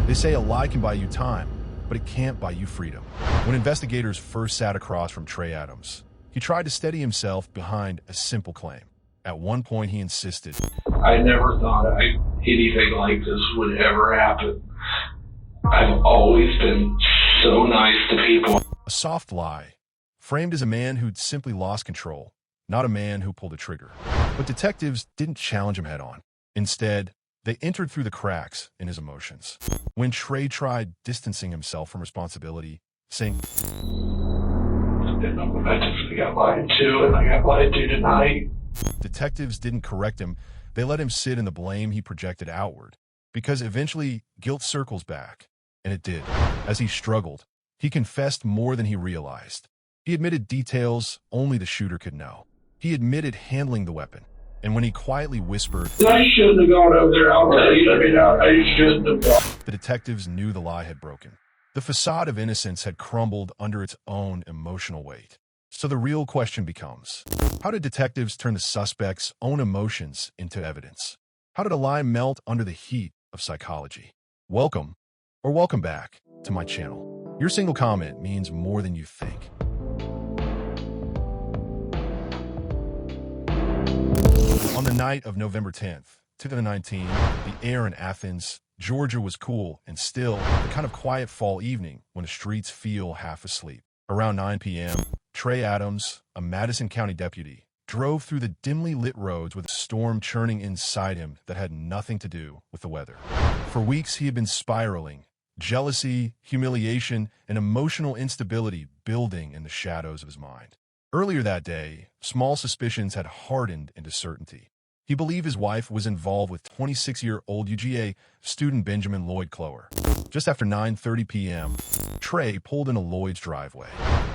They say a lie can buy you time, but it can't buy you freedom. When investigators first sat across from Trey Adams, he tried to steady himself behind a simple claim. At one point, he insisted, I never thought anything like this would ever happen. I've always been so nice to people. A soft lie, framed as a man who'd simply lost control, not a man who pulled a trigger. But detectives didn't challenge him head-on. Instead, they entered through the cracks in his emotions. When Trey tried distancing himself from responsibility, saying, I just got lied to, and I got lied to tonight. Detectives didn't correct him. They let him sit in the blame he projected outward, because eventually guilt circles back, and it did. As he struggled, he confessed more than he realized. He admitted details only the shooter could know. He admitted handling the weapon, and when he quietly whispered, I shouldn't have gone over there. I'll tell you right now, I shouldn't have gone. The detectives knew the lie had broken. The facade of innocence had crumbled under its own emotional weight. So the real question becomes, how did detectives turn the suspect's own emotions into evidence? How did a lie melt under the heat of psychology? Welcome back to my channel. Your single comment means more than you think. On the night of November 10th, 2019, the air in Athens, Georgia was cool and still, the kind of quiet fall evening when the streets feel half asleep. Around 9 p.m., Trey Adams, a Madison County deputy, drove through the dimly lit roads with a storm churning inside him that had nothing to do with the weather. For weeks, he had been spiraling, jealousy, humiliation, and emotional instability building in the shadows of his mind. Earlier that day, small suspicions had hardened into certainty. He believed his wife was involved with 26-year-old UGA student Benjamin Lloyd Clower. Just after 9:30 p.m., Trey pulled into Lloyd's driveway.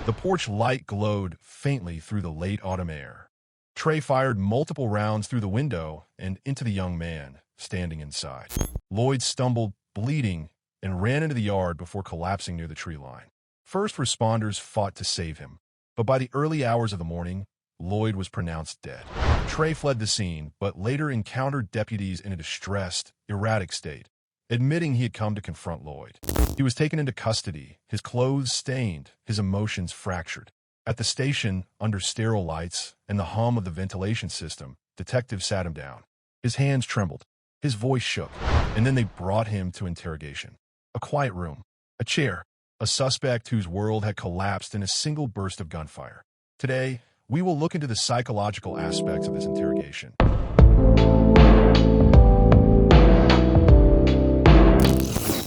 The porch light glowed faintly through the late autumn air. Trey fired multiple rounds through the window and into the young man standing inside. Lloyd stumbled, bleeding, and ran into the yard before collapsing near the tree line. First responders fought to save him, but by the early hours of the morning, Lloyd was pronounced dead. Trey fled the scene, but later encountered deputies in a distressed, erratic state, admitting he had come to confront Lloyd. He was taken into custody, his clothes stained, his emotions fractured. At the station, under sterile lights and the hum of the ventilation system, detectives sat him down. His hands trembled, his voice shook, and then they brought him to interrogation. A quiet room, a chair, a suspect whose world had collapsed in a single burst of gunfire. Today, we will look into the psychological aspects of this interrogation.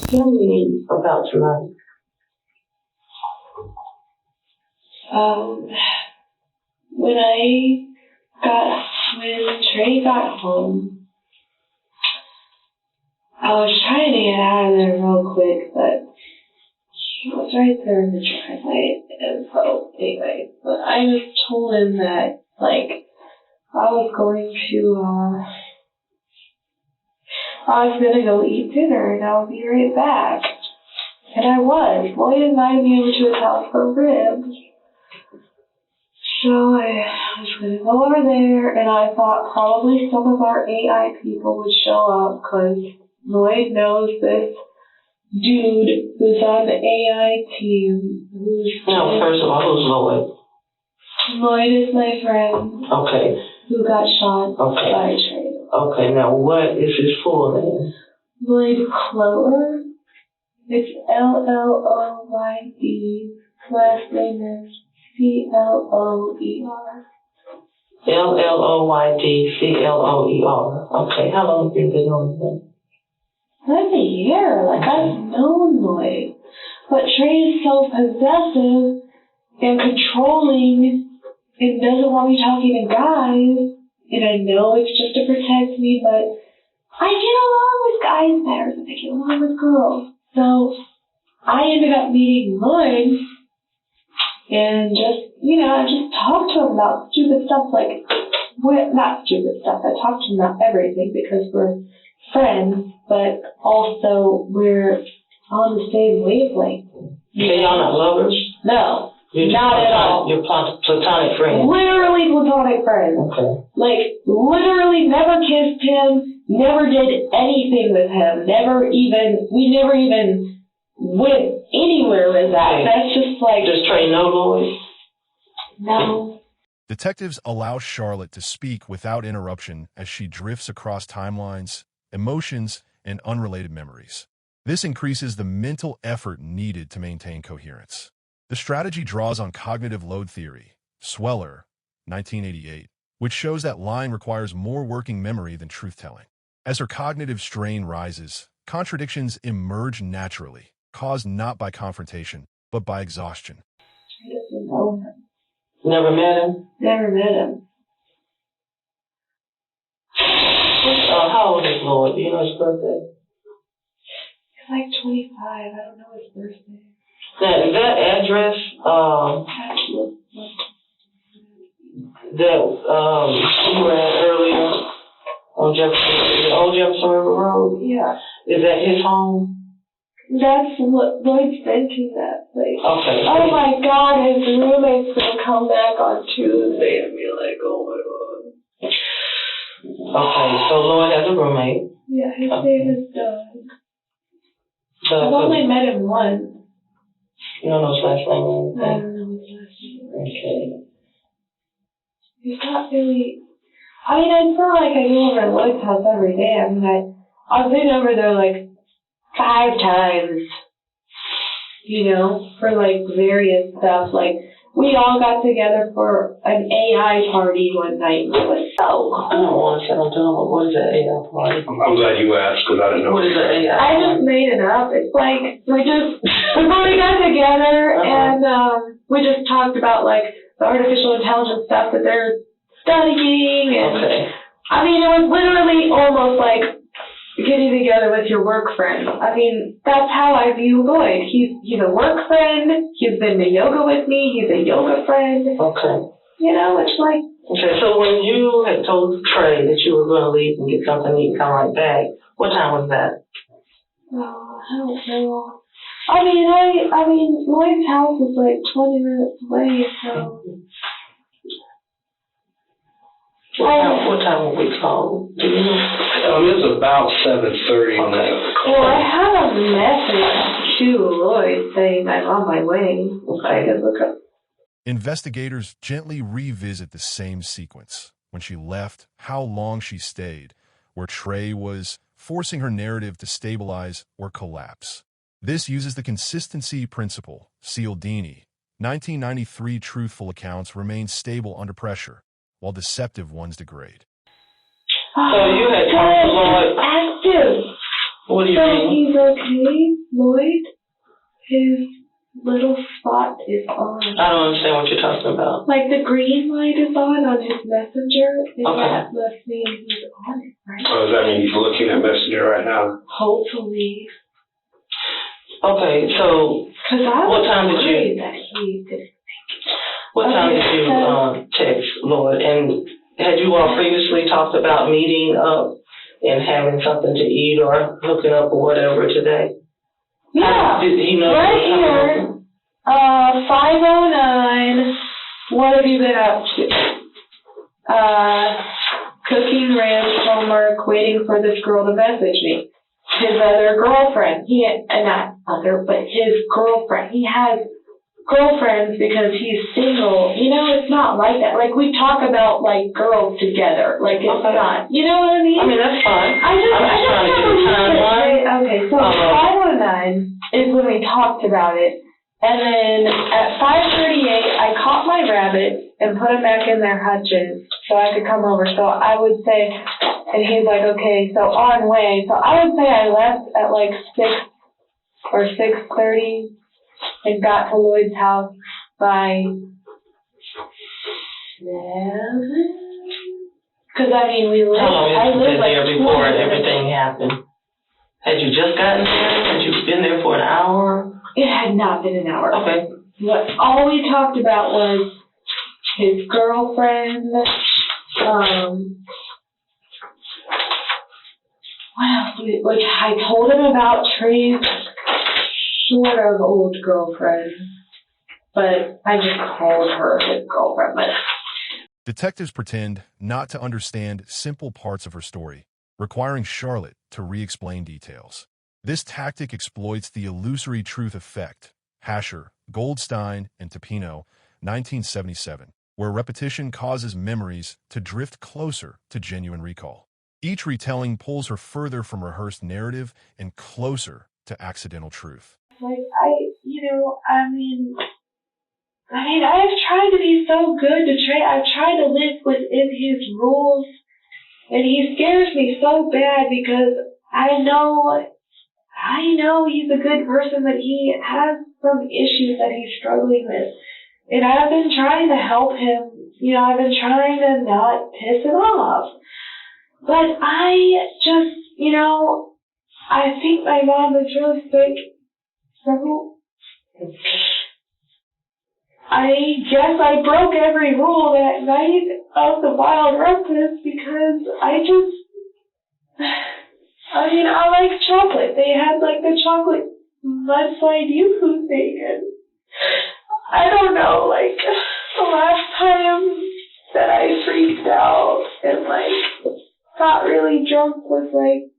Tell me about tonight. When Trey got home, I was trying to get out of there real quick, but he was right there in the driveway, and so anyway, but I just told him that, I was gonna go eat dinner, and I'll be right back. And I was. Lloyd invited me over to his house for ribs. So I was gonna go over there, and I thought probably some of our AI people would show up, because Lloyd knows this dude who's on the AI team. Now, first of all, who's Lloyd? Lloyd is my friend. Okay. Who got shot by Trey. Okay, now what is his full name? Lloyd Clower. It's L-L-O-Y-D. Last name is C-L-O-E-R. L-L-O-Y-D-C-L-O-E-R. Okay, how long have you been knowing him? That's a year. I've known Lloyd. But Trey is so possessive and controlling and doesn't want me talking to guys. And I know it's just to protect me, but I get along with guys better than I get along with girls. So I ended up meeting Lloyd and I just talked to him about stupid stuff not stupid stuff. I talked to him about everything because we're friends, but also we're on the same wavelength. So y'all not lovers? No. Not at all. You're platonic friends? Literally platonic friends. Okay. Literally never kissed him, never did anything with him. We never even went anywhere with that. That's just like... Does Trey know Lloyd? No. Detectives allow Charlotte to speak without interruption as she drifts across timelines, emotions, and unrelated memories. This increases the mental effort needed to maintain coherence. The strategy draws on cognitive load theory, Sweller, 1988, which shows that lying requires more working memory than truth-telling. As her cognitive strain rises, contradictions emerge naturally, caused not by confrontation, but by exhaustion. I didn't know him. Never met him? Never met him. How old is Lloyd? Do you know his birthday? He's like 25. I don't know his birthday. That address, that you were at earlier on Jefferson, the old Jefferson River Road? Yeah. Is that his home? That's what Lloyd's renting that place. Okay. Oh my God, his roommate's gonna come back on Tuesday and be like, oh my God. Okay, so Lloyd has a roommate. Yeah, his name is Doug. I've only met him once. You don't know his last name or I anything? don't know his last name. Okay. He's not really... I mean, I feel like I go over to Lloyd's house every day. I mean, I've been over there like 5 times, you know, for like various stuff. Like, we all got together for an AI party one night. It was so cool. I don't want to settle down, but what is that AI party? I'm glad you asked because I didn't know. What is the AI I just made it up. It's like, we got together and we just talked about like the artificial intelligence stuff that they're studying. And Okay. I mean, it was literally almost like getting together with your work friend. I mean, that's how I view Lloyd. He's a work friend. He's been to yoga with me. He's a yoga friend. Okay. You know, it's like... Okay, so when you had told Trey that you were going to leave and get something to eat and come right back, what time was that? Oh, I don't know. I mean, Lloyd's house is like 20 minutes away, so... What time were we called? Do you know? It's about 7:30 on that. Well, I have a message to Lloyd saying I'm on my way. I could look up. Investigators gently revisit the same sequence. When she left, how long she stayed, where Trey was forcing her narrative to stabilize or collapse. This uses the consistency principle, Cialdini. 1993 truthful accounts remain stable under pressure, while deceptive ones degrade. So you had talked to Lloyd. Active. What do you So mean? he's okay, Lloyd? His little spot is on. I don't understand what you're talking about. Like the green light is on his messenger, and Okay. that must mean he's on it, right? Oh, does that mean he's looking at Messenger right now? Hopefully. Okay, so Because I What was time did you- worried that he did. what time Okay, did you text Lloyd? And had you all previously talked about meeting up and having something to eat or hooking up or whatever today? Yeah. Did he know? Right you were coming here. over? 5:09. What have you been up to? Cooking ranch homework, waiting for this girl to message me. His other girlfriend. Not other, but his girlfriend. He has girlfriends because he's single. You know, it's not like that. Like, we talk about, like, girls together. Like, it's Okay. not. You know what I mean? I mean, that's fine. I'm just trying to get a never used timeline. it. Okay, so 5:09 is when we talked about it. And then at 5:38, I caught my rabbits and put them back in their hutches so I could come over. So I would say, and he's like, okay, so on way. So I would say I left at like 6 or 6:30 and got to Lloyd's house by 7. Because, I mean, How long I had you lived been like there 20 before minutes. everything happened? Had you just gotten there? Had you been there for an hour? It had not been an hour. Okay. All we talked about was his girlfriend, what else? Which I told him about Trey's sort of old girlfriend, but I just called her his girlfriend. But Detectives pretend not to understand simple parts of her story, requiring Charlotte to re-explain details. This tactic exploits the illusory truth effect, Hasher, Goldstein, and Tapino, 1977, where repetition causes memories to drift closer to genuine recall. Each retelling pulls her further from rehearsed narrative and closer to accidental truth. Like, I've tried to be so good to Trey. I've tried to live within his rules, and he scares me so bad because I know he's a good person, but he has some issues that he's struggling with. And I've been trying to help him. I've been trying to not piss him off. But I just, I think my mom is really sick. So I guess I broke every rule that night of the Wild Rumpus because I like chocolate. They had like the chocolate mudslide yoo-hoo thing, and I don't know, like the last time that I freaked out and like got really drunk was like,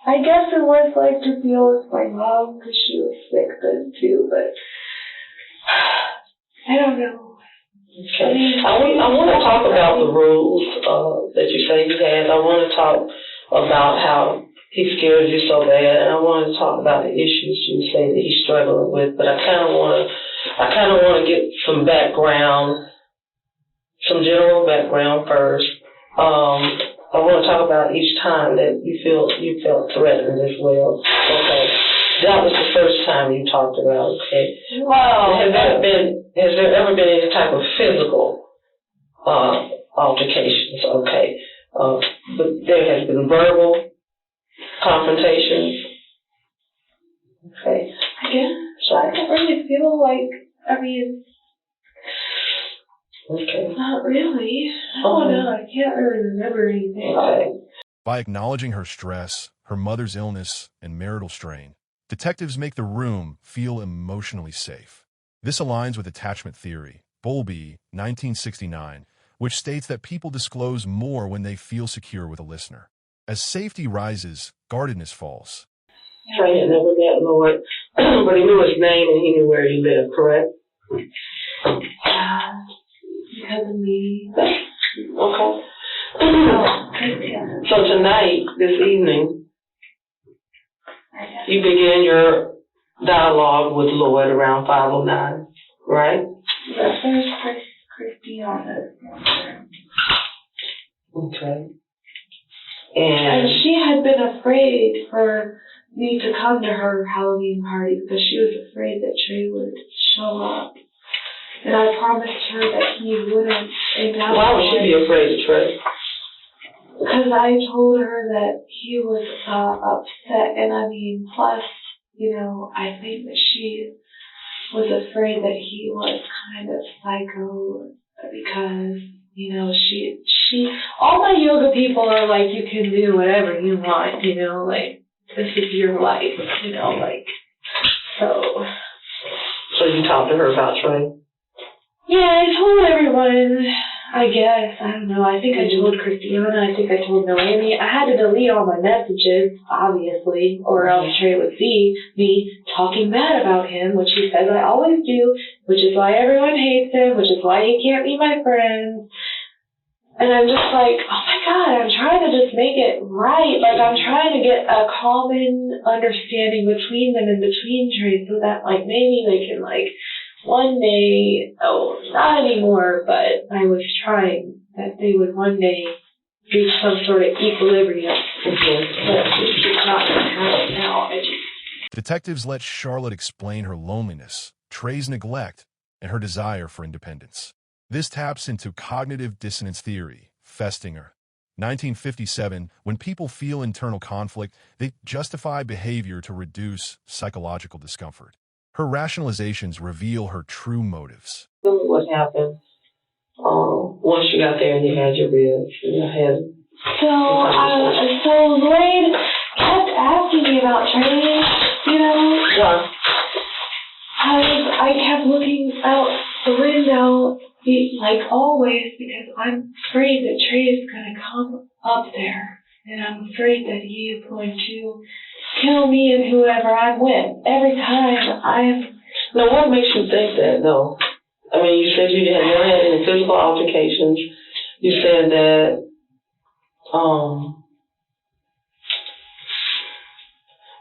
I guess it was like to deal with my mom because she was sick then too, but I don't know. Okay. I want to talk about the rules that you say you had. I want to talk about how he scared you so bad, and I want to talk about the issues you say that he's struggling with. But I kind of want to get some background, some general background first. I want to talk about each time that you felt threatened as well. Okay. That was the first time you talked about, okay? Wow. Has there ever been any type of physical altercations? Okay. But there has been verbal confrontations. Okay. I don't really feel like, Okay. not really. I don't know. I can't really remember anything. Okay. By acknowledging her stress, her mother's illness, and marital strain, detectives make the room feel emotionally safe. This aligns with attachment theory, Bowlby, 1969, which states that people disclose more when they feel secure with a listener. As safety rises, guardedness falls. Trey had never met Lord, but he knew his name and he knew where he lived, correct? Because of me. Okay. So tonight, this evening, you begin your dialogue with Lloyd around 5:09, right? Yes, there's Christiana. Okay. And And she had been afraid for me to come to her Halloween party because she was afraid that Trey would show up. And I promised her that he wouldn't. And now why would she be afraid of Trey? because I told her that he was upset, and plus, I think that she was afraid that he was kind of psycho because, she, all my yoga people are like, you can do whatever you want, like, this is your life, so. So you talked to her about Trey? Yeah, I told everyone. I guess. I don't know. I think I told Christiana. I think I told Noemi. I had to delete all my messages, obviously, or else Trey would see me talking bad about him, which he says I always do, which is why everyone hates him, which is why he can't be my friend. And I'm just like, oh my God, I'm trying to just make it right. Like, I'm trying to get a common understanding between them and between Trey so that, like, maybe they can, like, one day, not anymore, but I was trying that they would one day reach some sort of equilibrium. But it's just not going to happen now. Detectives let Charlotte explain her loneliness, Trey's neglect, and her desire for independence. This taps into cognitive dissonance theory, Festinger. 1957, when people feel internal conflict, they justify behavior to reduce psychological discomfort. Her rationalizations reveal her true motives. Tell me what happened once you got there and you had your ribs in your head. So Lloyd kept asking me about training, Why? I kept looking out the window, like always, because I'm afraid that Trey is going to come up there. And I'm afraid that he is going to kill me and whoever I'm with. Every time Now, what makes you think that, though? I mean, you said you had never had any physical altercations. You said that,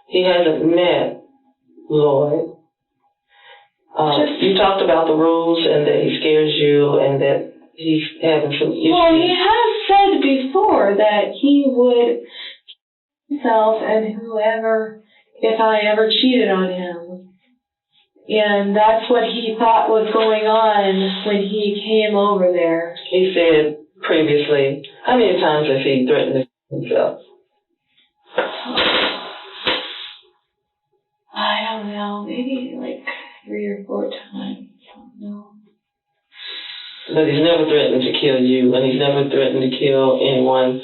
he hasn't met Lloyd. You talked about the rules and that he scares you and that he's having some issues. Well, he has said before that he would himself and whoever if I ever cheated on him. And that's what he thought was going on when he came over there. He said previously, how many times has he threatened himself? I don't know, maybe like 3 or 4 times. I don't know. But he's never threatened to kill you, and he's never threatened to kill anyone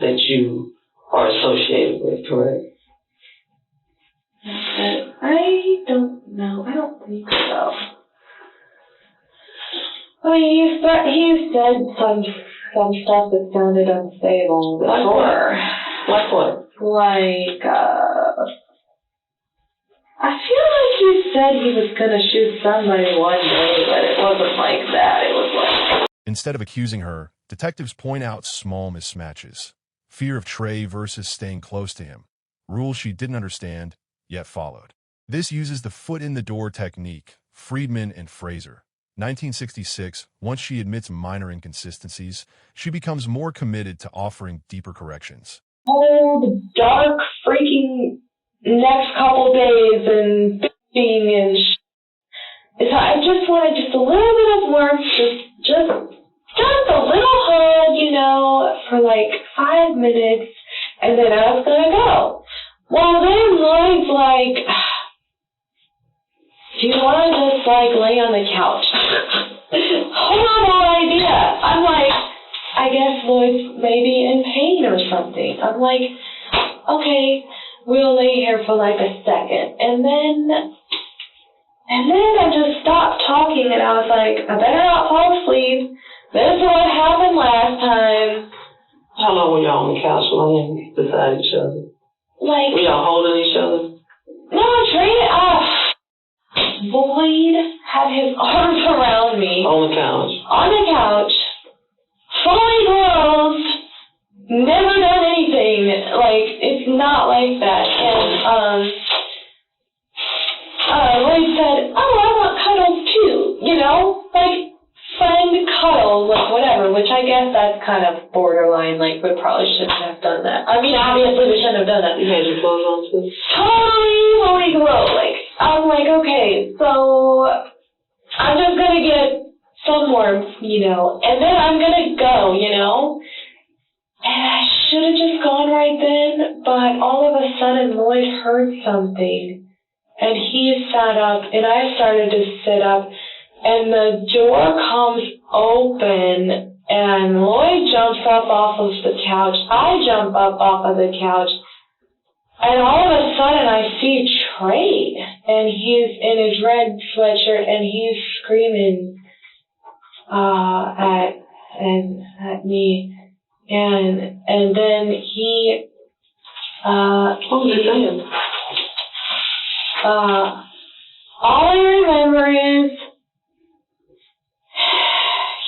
that you are associated with, correct? I don't know. I don't think so. I mean, he's said some stuff that sounded unstable before. Like what? Like, I feel like he said he was gonna shoot somebody one day, but it wasn't like that. It was like... Instead of accusing her, detectives point out small mismatches. Fear of Trey versus staying close to him. Rules she didn't understand, yet followed. This uses the foot-in-the-door technique, Friedman and Fraser. 1966, once she admits minor inconsistencies, she becomes more committed to offering deeper corrections. Cold, dark, freaking next couple days and being and so I just wanted just a little bit of warmth, just a little hug, you know, for like 5 minutes, and then I was gonna go. Well, then Lloyd's like, do you want to just like lay on the couch? Horrible idea. I'm like, I guess Lloyd's maybe in pain or something. I'm like, okay, we'll lay here for like a second. And then I just stopped talking and I was like, I better not fall asleep. This is what happened last time. How long were y'all on the couch laying beside each other? Like, were y'all holding each other? No, Lloyd had his arms around me. On the couch? On the couch. Fully clothed. Never done anything. Like, it's not like that. And, Lloyd said, oh, I want cuddles too. You know? Like, friend cuddles, like whatever, which I guess that's kind of borderline. Like, we probably shouldn't have done that. I mean, obviously we shouldn't have done that. You had your clothes on too? Totally fully clothed. Like, I'm like, okay, so I'm just gonna get some warmth, you know, and then I'm gonna go, you know? And I should have just gone right then, but all of a sudden Lloyd heard something, and he sat up, and I started to sit up, and the door comes open, and Lloyd jumps up off of the couch. I jump up off of the couch, and all of a sudden I see Trey, and he's in his red sweatshirt, and he's screaming at me, and then he what was he saying? all I remember is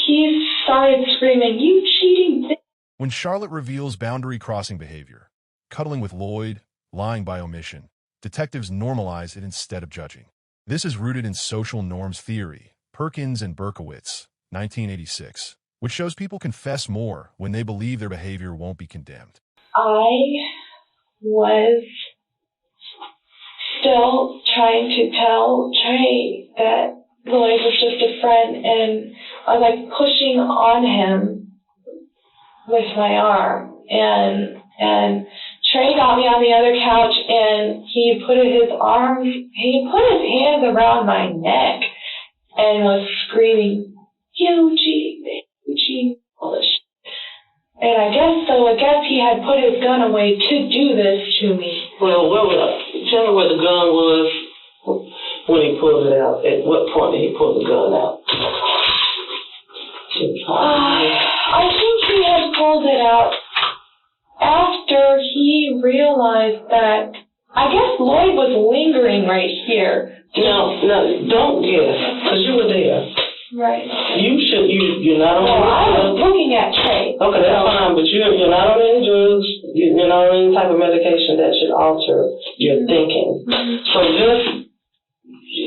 he started screaming, "You cheating bitch!" When Charlotte reveals boundary-crossing behavior, cuddling with Lloyd, lying by omission, detectives normalize it instead of judging. This is rooted in social norms theory, Perkins and Berkowitz, 1986, which shows people confess more when they believe their behavior won't be condemned. I was still trying to tell Trey that Lloyd was just a friend, and I was like pushing on him with my arm, and Trey got me on the other couch, and he put his hands around my neck and was screaming, "You cheating, all this shit." And I guess he had put his gun away to do this to me. Well, tell me where the gun was when he pulled it out. At what point did he pull the gun out? I think he had pulled it out after didn't realize that, I guess Lloyd was lingering right here. No, don't guess, because you were there. Right. You're not on I was looking at Trey. Okay, that's fine, but you're not on any drugs. You're not on any type of medication that should alter your thinking. So just,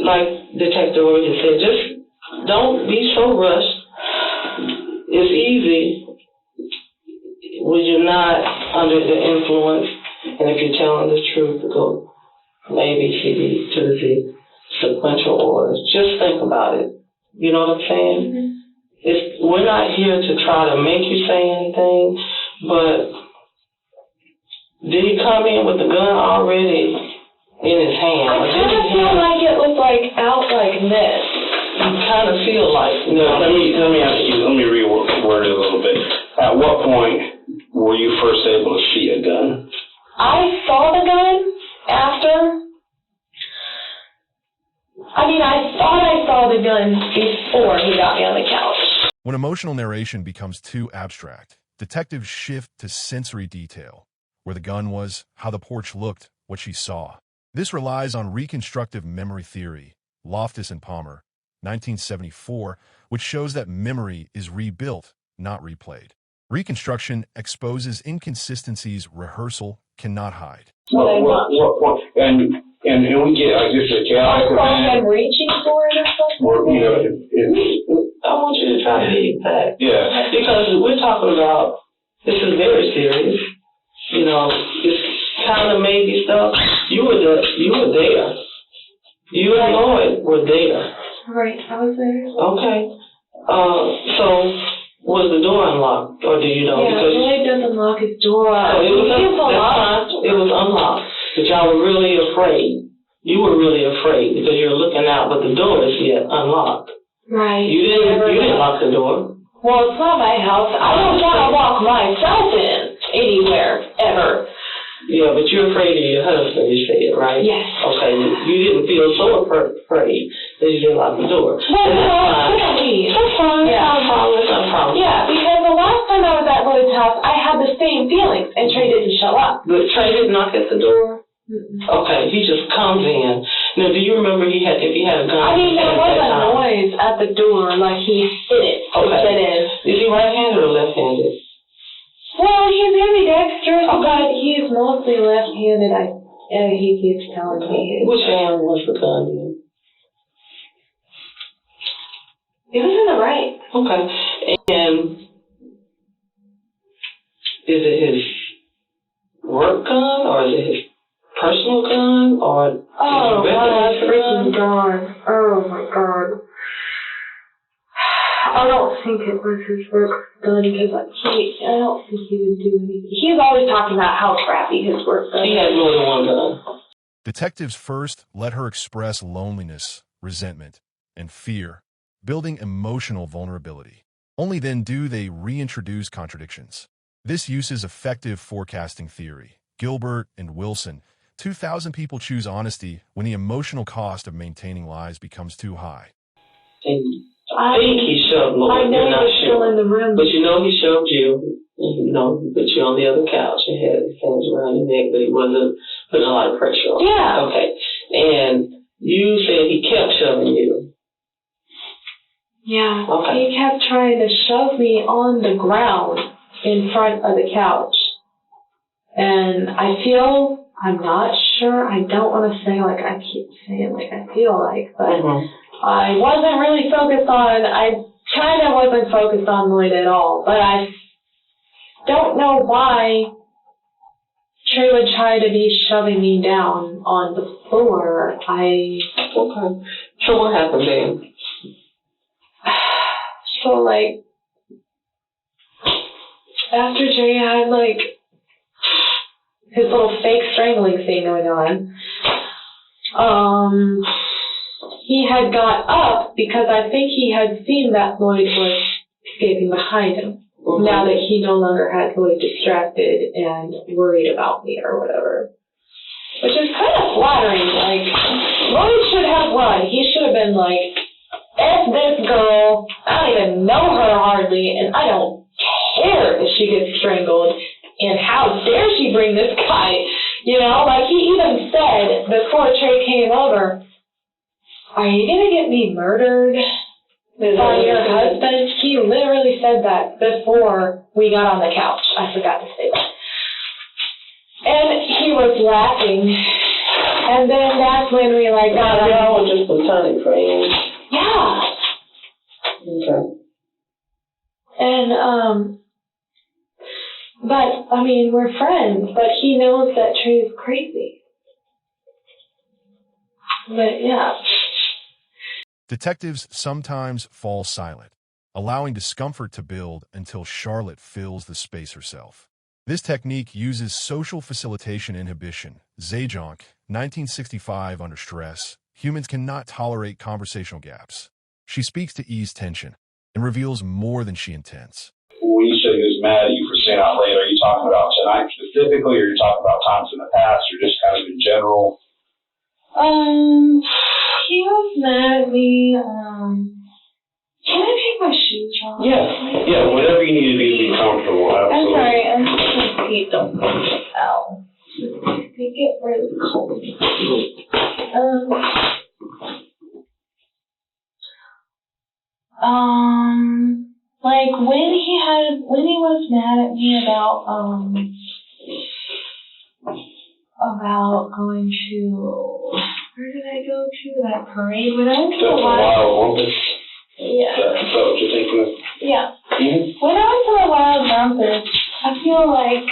like Detective Williams said, just don't be so rushed. It's easy when you're not under the influence, and if you're telling the truth, go A, B, C, D to the Z, sequential order. Just think about it. You know what I'm saying? We're not here to try to make you say anything, but did he come in with the gun already in his hand? I kind of feel like it was like out like this. You kind of feel like, No, let me ask you, let me reword it a little bit. At what point were you first able to see a gun? I saw the gun after. I thought I saw the gun before he got me on the couch. When emotional narration becomes too abstract, detectives shift to sensory detail, where the gun was, how the porch looked, what she saw. This relies on reconstructive memory theory, Loftus and Palmer, 1974, which shows that memory is rebuilt, not replayed. Reconstruction exposes inconsistencies rehearsal cannot hide. What point? And we get like this a chaotic I'm event. reaching for it or something? Or, I want you to try to be exact. yeah. Because we're talking about, this is very serious. It's kind of maybe stuff. You were there. You and Lloyd were there. Right, I was there. Okay. So was the door unlocked, or do you know? Yeah, Because Lloyd doesn't lock his door. it was unlocked. But y'all were really afraid. You were really afraid because you're looking out, but the door is yet unlocked. Right. You didn't lock the door. Well, it's not my house. I don't want to walk myself in anywhere, ever. Yeah, but you're afraid of your husband, you said, right? Yes. Okay, you didn't feel so afraid that you didn't lock the door. That's fine. Yeah, no problem. Yeah, because the last time I was at Lloyd's house, I had the same feelings, and Trey didn't show up. But Trey didn't knock at the door? Mm-mm. Okay, he just comes in. Now, do you remember if he had a gun? There was a noise at the door, like he hit it to get in. Is he right-handed or left-handed? Well, he's ambidextrous, but he's mostly left-handed. He keeps telling me. Which hand was the gun in? It was in the right. Okay. And is it his work gun, or is it his personal gun, or Oh, my freaking God. Oh, my God. I don't think it was his work gun, because I don't think he would do anything. He's always talking about how crappy his work gun is. He had more than one gun. Detectives first let her express loneliness, resentment, and fear, building emotional vulnerability. Only then do they reintroduce contradictions. This uses effective forecasting theory. Gilbert and Wilson, 2,000 people choose honesty when the emotional cost of maintaining lies becomes too high. And I think he shoved Lloyd. I know You're not he's still sure. in the room. But he shoved you. He put you on the other couch and had his hands around your neck, but he wasn't putting a lot of pressure on you. Yeah. Okay. And you said he kept shoving you. Yeah. Okay. He kept trying to shove me on the ground in front of the couch. And I'm not sure, I don't want to say I keep saying I feel like, but I wasn't really I kind of wasn't focused on Lloyd at all, but I don't know why Trey would try to be shoving me down on the floor. Okay. So what happened then? So after Trey had his little fake strangling thing going on, he had got up because I think he had seen that Lloyd was escaping behind him. Mm-hmm. Now that he no longer had Lloyd distracted and worried about me or whatever. Which is kind of flattering. Lloyd should have run. He should have been F this girl. I don't even know her hardly, and I don't care if she gets strangled and how how dare she bring this guy? You know, like he even said before Trey came over, are you going to get me murdered by your husband? He literally said that before we got on the couch. I forgot to say that. And he was laughing. And then that's when we like got on. Y'all were just platonic friends. Yeah. Okay. And, but, I mean, we're friends, but he knows that Trey's crazy. But, yeah. Detectives sometimes fall silent, allowing discomfort to build until Charlotte fills the space herself. This technique uses social facilitation inhibition, Zajonc, 1965. Under stress, humans cannot tolerate conversational gaps. She speaks to ease tension and reveals more than she intends. When you say he was mad at you for staying out late, are you talking about tonight specifically, or are you talking about times in the past, or just kind of in general? He was mad at me. Can I take my shoes off? Yeah, whatever you need to do to be comfortable. Absolutely. I'm sorry, my feet don't move out. They get really cold. Like when he was mad at me about going to, where did I go to? That parade? When I went to the Wild Rumpus? Yeah. That's what you're thinking of? Yeah. Mm-hmm. When I went to the Wild Rumpus, I feel like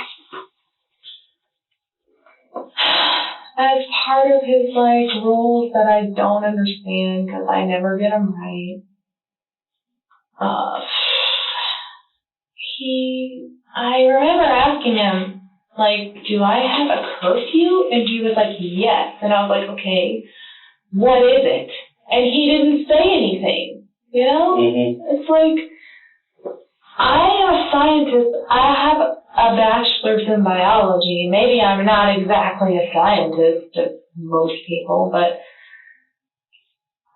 as part of his like rules that I don't understand because I never get them right, I remember asking him, like, do I have a curfew? And he was like, yes. And I was like, okay, what is it? And he didn't say anything, you know? Mm-hmm. It's like, I am a scientist. I have a bachelor's in biology. Maybe I'm not exactly a scientist to most people, but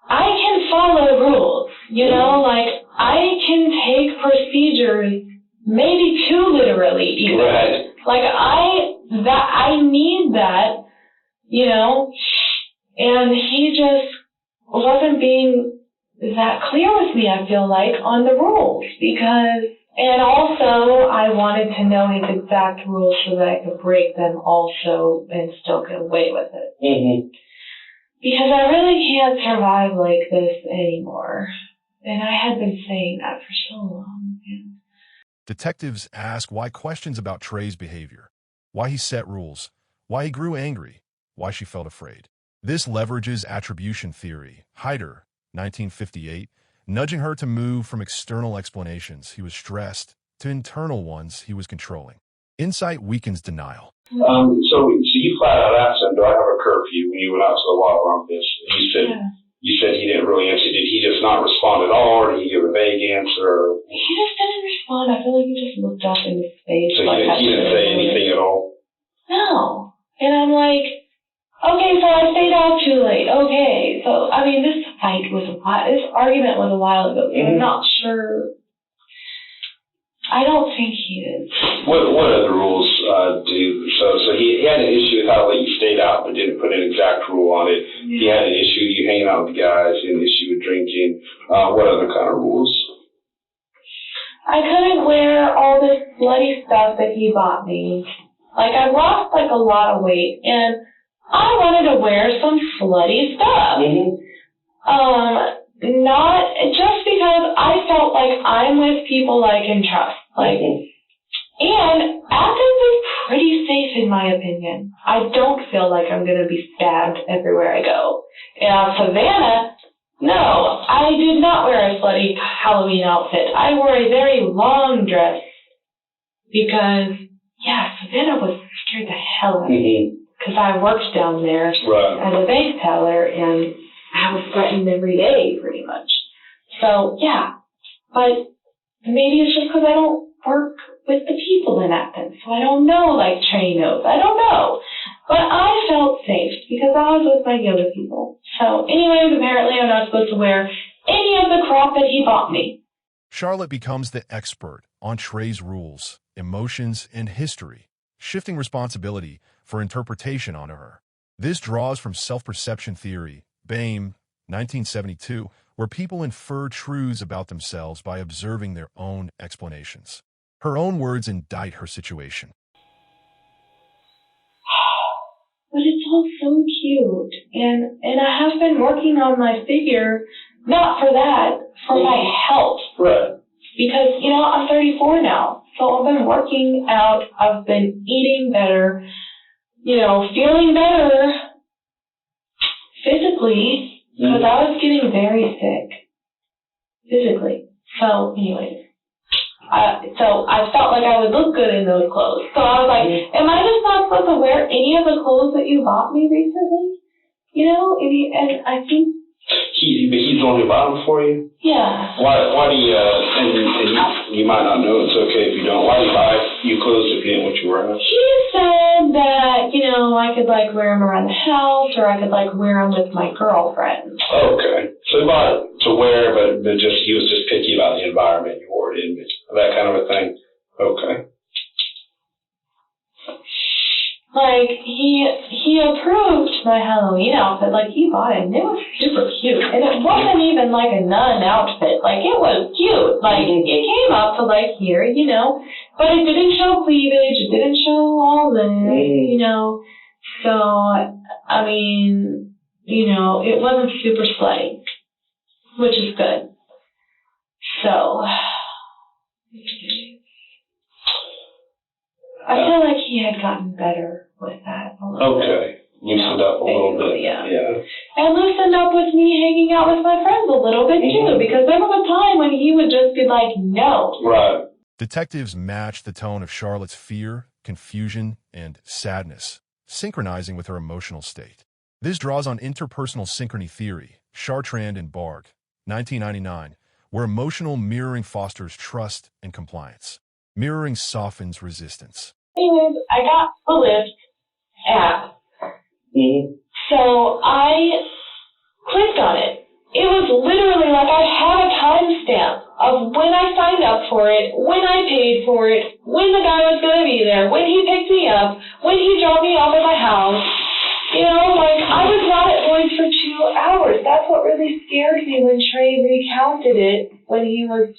I can follow rules, you know? Like, I can take procedures maybe too literally even. Right. Like, I need that, you know? And he just wasn't being that clear with me, I feel like, on the rules. And also, I wanted to know his exact rules so that I could break them also and still get away with it. Mm-hmm. Because I really can't survive like this anymore. And I had been saying that for so long. Detectives ask why questions about Trey's behavior, why he set rules, why he grew angry, why she felt afraid. This leverages attribution theory, Hyder, 1958, nudging her to move from external explanations he was stressed to internal ones he was controlling. Insight weakens denial. So you flat out asked him, do I have a curfew when you went out to the Wild Rumpus? And you said he didn't really answer. Did he just not respond at all, or did he give a vague answer? He just didn't respond. I feel like he just looked up into space. So he didn't say anything at all? No. And I'm like, okay, so I stayed out too late. Okay. So, I mean, this argument was a while ago. So I'm not sure. I don't think he did. What other rules do? So he had an issue with how late you stayed out, but didn't put an exact rule on it. Yeah. He had an issue with you hanging out with guys. He had an issue with drinking. What other kind of rules? I couldn't wear all this bloody stuff that he bought me. Like, I lost, like, a lot of weight, and I wanted to wear some slutty stuff. Not just because I felt like I'm with people I can trust. Like, and Athens is pretty safe in my opinion. I don't feel like I'm going to be stabbed everywhere I go. Savannah, no, I did not wear a slutty Halloween outfit. I wore a very long dress because, Savannah was scared the hell out of me because I worked down there as a bank teller and I was threatened every day, pretty much. So, but maybe it's just because I don't work with the people in Athens, so I don't know, like, Trey knows. I don't know. But I felt safe because I was with my yoga people. So, anyways, apparently I'm not supposed to wear any of the crap that he bought me. Charlotte becomes the expert on Trey's rules, emotions, and history. shifting responsibility for interpretation onto her. This draws from self-perception theory, Boehm, 1972, where people infer truths about themselves by observing their own explanations. Her own words indict her situation. But it's all so cute. And I have been working on my figure, not for that, for my health. Right. Because, I'm 34 now. So I've been working out, I've been eating better, feeling better physically, because I was getting very sick physically. So anyways, I felt like I would look good in those clothes. So I was like, am I just not supposed to wear any of the clothes that you bought me recently? And I think He's the one who bought them for you? yeah. Why do you, and you might not know, it's okay if you don't, why do you buy you clothes if you didn't want you wearing them? He said that, I could wear them around the house, or I could wear them with my girlfriend. Okay. So he bought it to wear, but he was just picky about the environment you wore it in, that kind of a thing. Okay. He approved my Halloween outfit. He bought it, and it was super cute. And it wasn't even a nun outfit. It was cute. It came up to here, but it didn't show cleavage. It didn't show all this, So, it wasn't super slutty, which is good. So, I feel like he had gotten better with that a little bit. Okay. Loosened up a little bit. Yeah. Yeah. And loosened up with me hanging out with my friends a little bit too, because there was a time when he would just be like, no. Right. Detectives matched the tone of Charlotte's fear, confusion, and sadness, synchronizing with her emotional state. This draws on interpersonal synchrony theory, Chartrand and Barg, 1999, where emotional mirroring fosters trust and compliance. Mirroring softens resistance. Anyways, I got the Lyft app. So I clicked on it. It was literally I had a timestamp of when I signed up for it, when I paid for it, when the guy was going to be there, when he picked me up, when he dropped me off at my house. I was not at Lloyd's for 2 hours. That's what really scared me when Trey recounted it when he was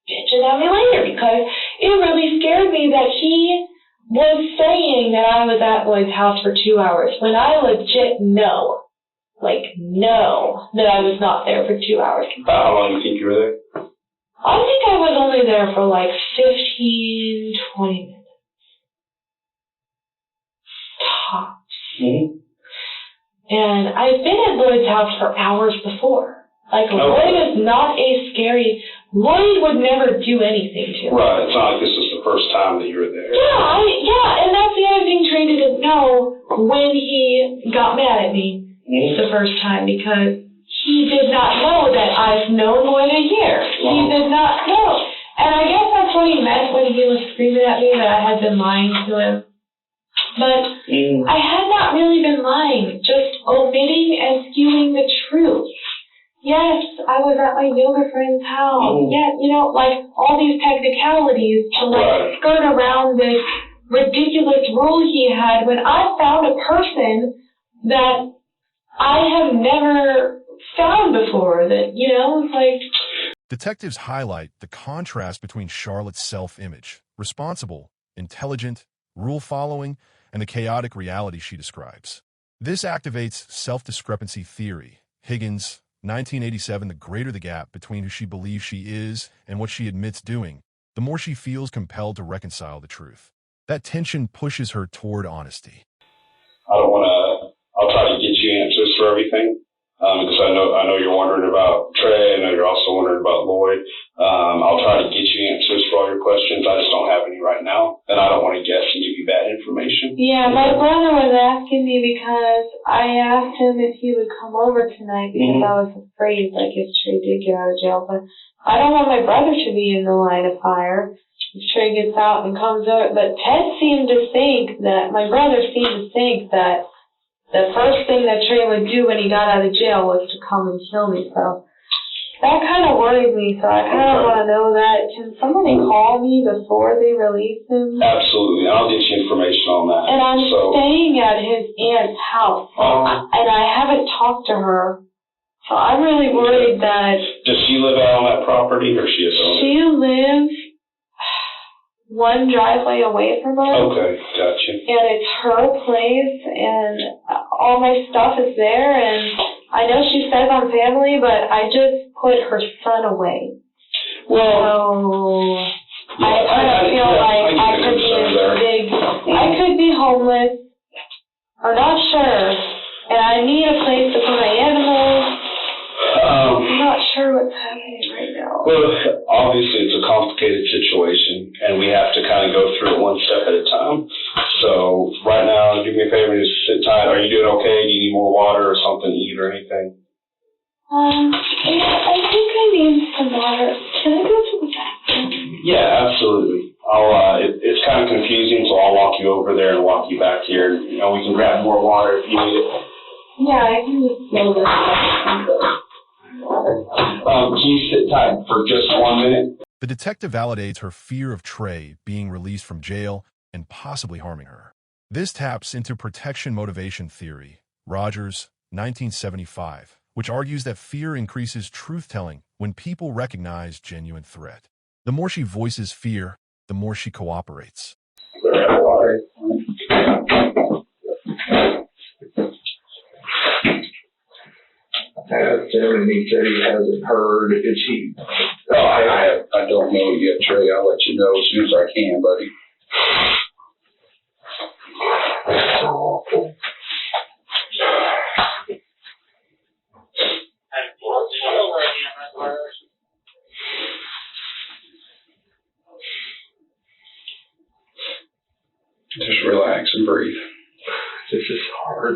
bitching at me later, because it really scared me that he was saying that I was at Lloyd's house for 2 hours when I legit know that I was not there for 2 hours. About how long do you think you were there? I think I was only there for 15, 20 minutes. Tops. And I've been at Lloyd's house for hours before. Lloyd is not a scary... Lloyd would never do anything to me. Right. It's not like this is the first time that you were there. Yeah, and that's the other thing Trey didn't know when he got mad at me the first time, because he did not know that I've known Lloyd a year. He did not know. And I guess that's what he meant when he was screaming at me that I had been lying to him. But I had not really been lying, just omitting and skewing the truth. Yes, I was at my yoga friend's house. Yes, all these technicalities to skirt around this ridiculous rule he had when I found a person that I have never found before. Detectives highlight the contrast between Charlotte's self-image, responsible, intelligent, rule-following, and the chaotic reality she describes. This activates self-discrepancy theory, Higgins, 1987. The greater the gap between who she believes she is and what she admits doing, the more she feels compelled to reconcile the truth. That tension pushes her toward honesty. I'll try to get you answers for everything, because I know you're wondering about Trey. I know you're also wondering about Lloyd. I'll try to get you answers for all your questions. I just don't have any right now, and I don't want to guess and give you bad information. Yeah, my brother was asking me because I asked him if he would come over tonight because I was afraid, if Trey did get out of jail. But I don't want my brother to be in the line of fire if Trey gets out and comes over. But my brother seemed to think that the first thing that Trey would do when he got out of jail was to come and kill me. So that kind of worried me, so I kind of want to know that. Can somebody call me before they release him? Absolutely. I'll get you information on that. And I'm staying at his aunt's house, and I haven't talked to her. So I'm really worried that... Does she live out on that property, or she is on it? She lives one driveway away from us. Okay, gotcha. And it's her place, and all my stuff is there, and I know she says I'm family, but I just put her son away. Well... So I kind of feel like I could be I could be homeless. I'm not sure. And I need a place to put my animals. I'm not sure what's happening right now. Well, obviously it's a complicated situation, and we have to kind of go through it one step at a time. So right now, do me a favor, just sit tight. Are you doing okay? Do you need more water or something to eat or anything? Yeah, I think I need some water. Can I go to the bathroom? Yeah, absolutely. It's kind of confusing, so I'll walk you over there and walk you back here. You know, we can grab more water if you need it. Yeah, I can just fill this up. Can you sit tight for just 1 minute? The detective validates her fear of Trey being released from jail and possibly harming her. This taps into protection motivation theory, Rogers, 1975, which argues that fear increases truth-telling when people recognize genuine threat. The more she voices fear, the more she cooperates. I asked him, and he said he hasn't heard. Is he? Oh, I don't know yet, Trey. I'll let you know as soon as I can, buddy. So awful. Just relax and breathe. This is hard.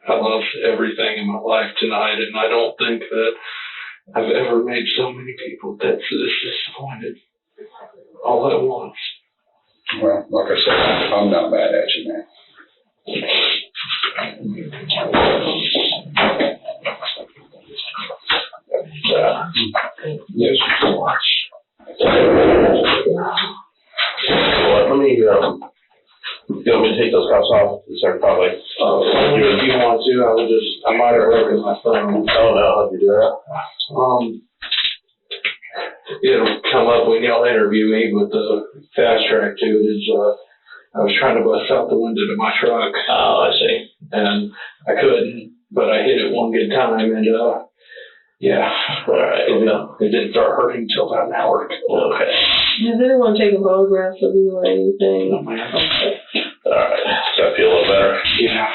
I lost everything in my life tonight, and I don't think that I've ever made so many people this disappointed all at once. Well, like I said, I'm not mad at you, man. Yes, so much. Let me, you want me to take those cuffs off? Probably. If you want to, I might have broken my phone. Oh, no, I'll help you do that. It'll come up when y'all interview me, but the fast track to it is, I was trying to bust out the window to my truck. Oh, I see. And I couldn't, but I hit it one good time, and, yeah. All right. It didn't start hurting until about an hour ago. Okay. Has anyone taken photographs of you or anything? Oh, man. All right. Does that feel a little better? Yeah.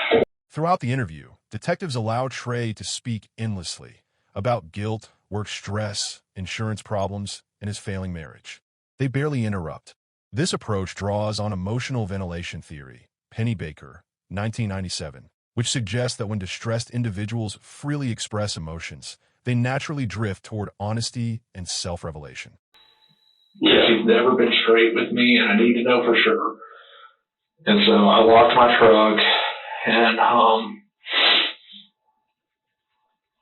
Throughout the interview, detectives allow Trey to speak endlessly about guilt, work stress, insurance problems, and his failing marriage. They barely interrupt. This approach draws on emotional ventilation theory, Penny Baker, 1997, which suggests that when distressed individuals freely express emotions, they naturally drift toward honesty and self-revelation. She's never been straight with me, and I need to know for sure. And so I locked my truck, and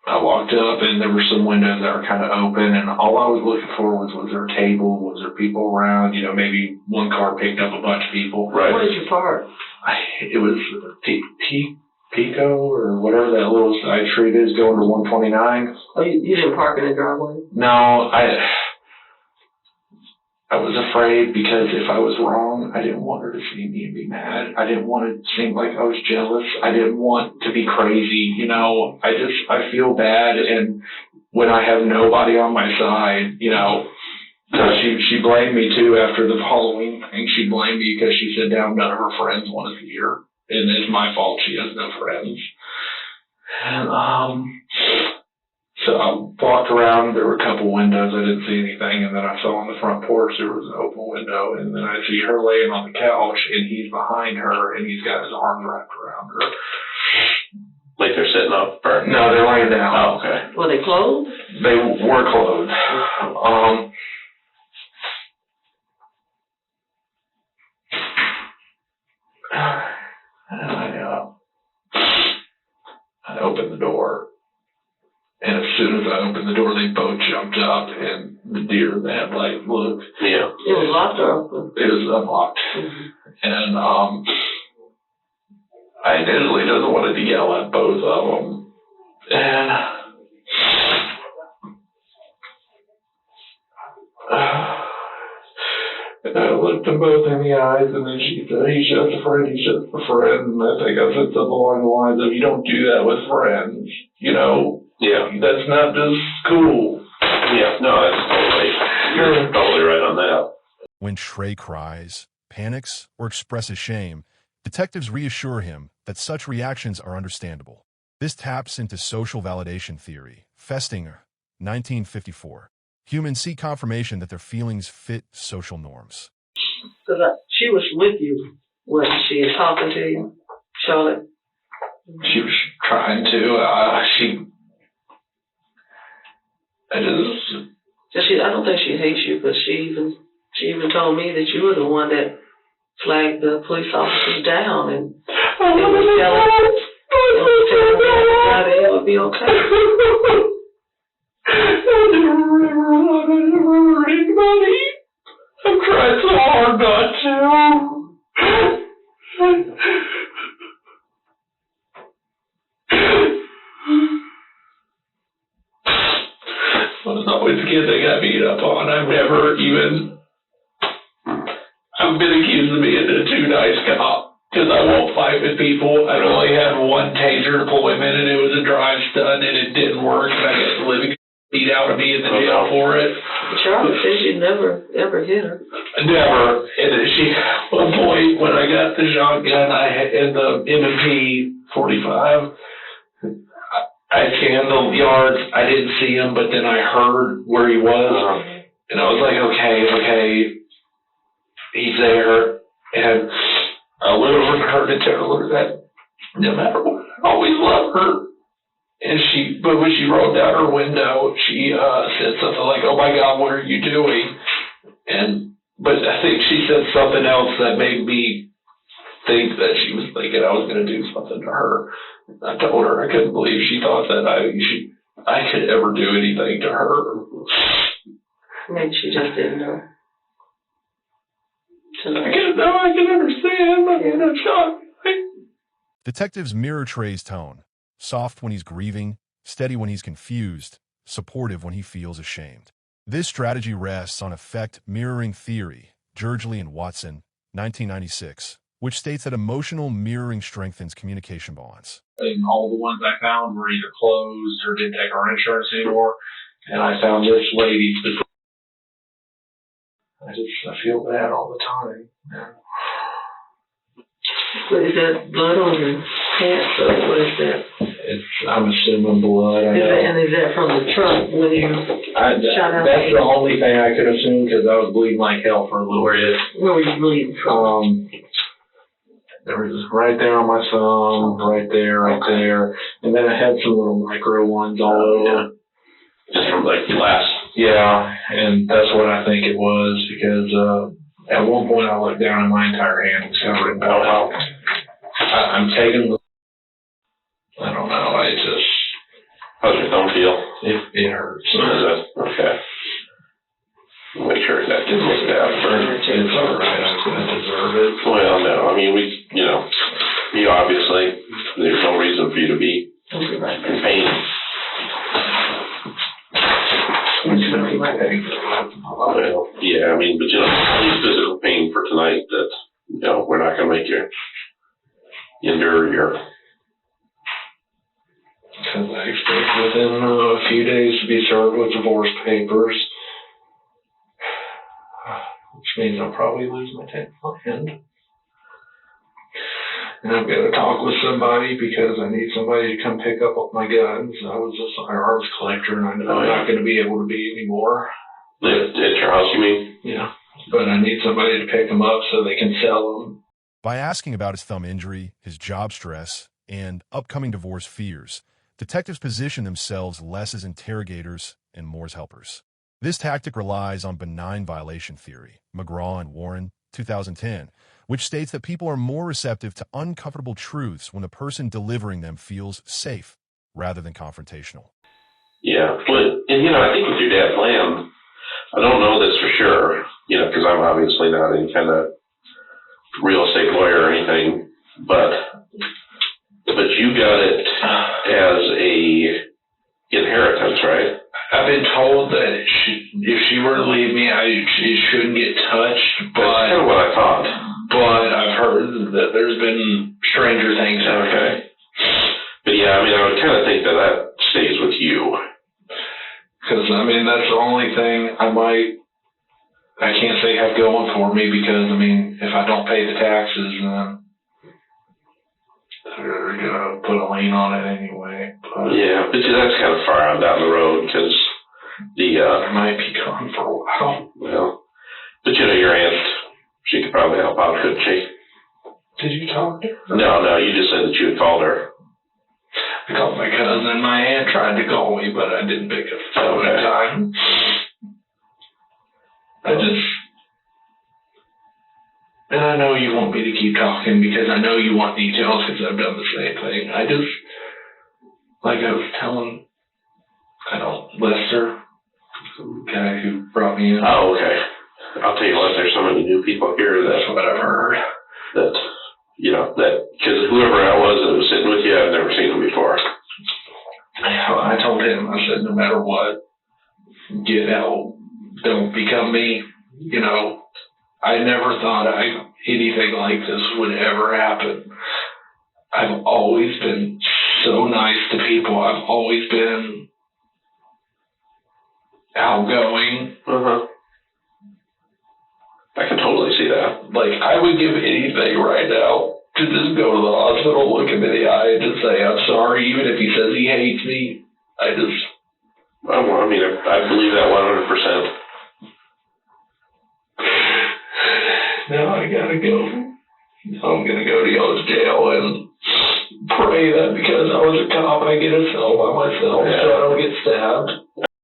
I walked up, and there were some windows that were kind of open, and all I was looking for was there a table? Was there people around? You know, maybe one car picked up a bunch of people. Right. Where did you park? It was Pico, or whatever that little side street is going to 129. Oh, you didn't park in the driveway? No, I was afraid, because if I was wrong, I didn't want her to see me and be mad. I didn't want it to seem like I was jealous. I didn't want to be crazy. You know, I feel bad. And when I have nobody on my side, you know, she blamed me too after the Halloween thing. She blamed me because she said, none of her friends want to see her. And it's my fault. She has no friends. And, so I walked around, there were a couple windows, I didn't see anything, and then I saw on the front porch there was an open window, and then I see her laying on the couch, and he's behind her, and he's got his arms wrapped around her. Like they're sitting up? Or? No, they're laying down. Oh, okay. Were they clothed? They were clothed. And I opened the door. And as soon as I opened the door, they both jumped up, and the deer in the headlight looked. Yeah. It was locked or open? It was unlocked. And I initially just wanted to yell at both of them. And I looked them both in the eyes, and then she said, he's just a friend, he's just a friend. And I think I said something along the lines of, you don't do that with friends, you know? Yeah. That's not just cool. Yeah, no, you're totally right on that. When Trey cries, panics, or expresses shame, detectives reassure him that such reactions are understandable. This taps into social validation theory. Festinger, 1954. Humans seek confirmation that their feelings fit social norms. Because she was with you when she was talking to you, Charlotte. She was trying to. I don't think she hates you, but she even told me that you were the one that flagged the police officers down and was telling that it would be okay. I never hurt anybody. I've tried so hard not to. I was always a kid that got beat up on. I've been accused of being a too nice cop because I won't fight with people. I've only had one taser deployment, and it was a drive stun, and it didn't work, and I got the living beat out of me in the jail for it. Charlotte says you never ever hit her. Never. And one point when I got the shotgun, in the M&P 45, I scanned the yards. I didn't see him, but then I heard where he was, and I was like, okay, he's there. And I went over to her to tell her that no matter what, I always love her. And but when she rolled down her window, she said something like, "Oh my God, what are you doing?" But I think she said something else that made me think that she was thinking I was going to do something to her. I told her I couldn't believe she thought that I could ever do anything to her. Maybe she just didn't know. I can understand. I mean, I'm shocked. Detectives mirror Trey's tone. Soft when he's grieving, steady when he's confused, supportive when he feels ashamed. This strategy rests on effect mirroring theory, Gergely and Watson, 1996, which states that emotional mirroring strengthens communication bonds. And all the ones I found were either closed or didn't take our insurance anymore. And I found this lady. I feel bad all the time. What is that, blood on your pants, or what is that? I'm assuming blood. And is that from the trunk when you shot out? That's the only thing I could assume because I was bleeding like hell for a little bit. Where were you bleeding from? There was right there on my thumb, right there, and then I had some little micro ones all over. Just from like glass. Yeah, and that's what I think it was because at one point I looked down and my entire hand was covered in blood. I'm taking the. I don't know. How's your thumb feel? It hurts. Okay. Make sure that gets looked after. It's all right. I deserve it. Well, no. I mean, you obviously, there's no reason for you to be in pain. Well, yeah, I mean, but any physical pain for tonight that, we're not going to make you endure your. Because I expect within a few days to be served with divorce papers, which means I'll probably lose my 10th land. And I'm going to talk with somebody because I need somebody to come pick up my guns. I was a firearms collector, and I know I'm not going to be able to be anymore. At your house, you mean? Yeah, but I need somebody to pick them up so they can sell them. By asking about his thumb injury, his job stress, and upcoming divorce fears, detectives position themselves less as interrogators and more as helpers. This tactic relies on benign violation theory, McGraw and Warren, 2010, which states that people are more receptive to uncomfortable truths when the person delivering them feels safe rather than confrontational. Yeah, but, and I think with your dad's land, I don't know this for sure, because I'm obviously not any kind of real estate lawyer or anything, but you got it as a inheritance, right? I've been told that if she were to leave me, it shouldn't get touched, but that's kind of what I thought. But I've heard that there's been stranger things. Okay. But yeah, I would kind of think that stays with you. Because, that's the only thing I can't say have going for me because, if I don't pay the taxes, then they're going to put a lien on it anyway. But yeah, but that's kind of far on down the road because it might be gone for a while. Well, but your aunt, she could probably help out, couldn't she? Did you talk to her? No, you just said that you had called her. I called my cousin. My aunt tried to call me, but I didn't pick up the phone in time. And I know you want me to keep talking because I know you want details because I've done the same thing. Like I was telling, Lester, the guy who brought me in. Oh, okay. I'll tell you what, there's so many new people here That's what I've heard. Because whoever that was that was sitting with you, I've never seen them before. I told him, I said, no matter what, get out. Don't become me. I never thought anything like this would ever happen. I've always been so nice to people. I've always been outgoing. Uh-huh. I can totally see that. I would give anything right now to just go to the hospital, look him in the eye, and just say, I'm sorry, even if he says he hates me. I believe that 100%. Now I gotta go. I'm gonna go to y'all's jail and pray that because I was a cop, I get a cell by myself so I don't get stabbed.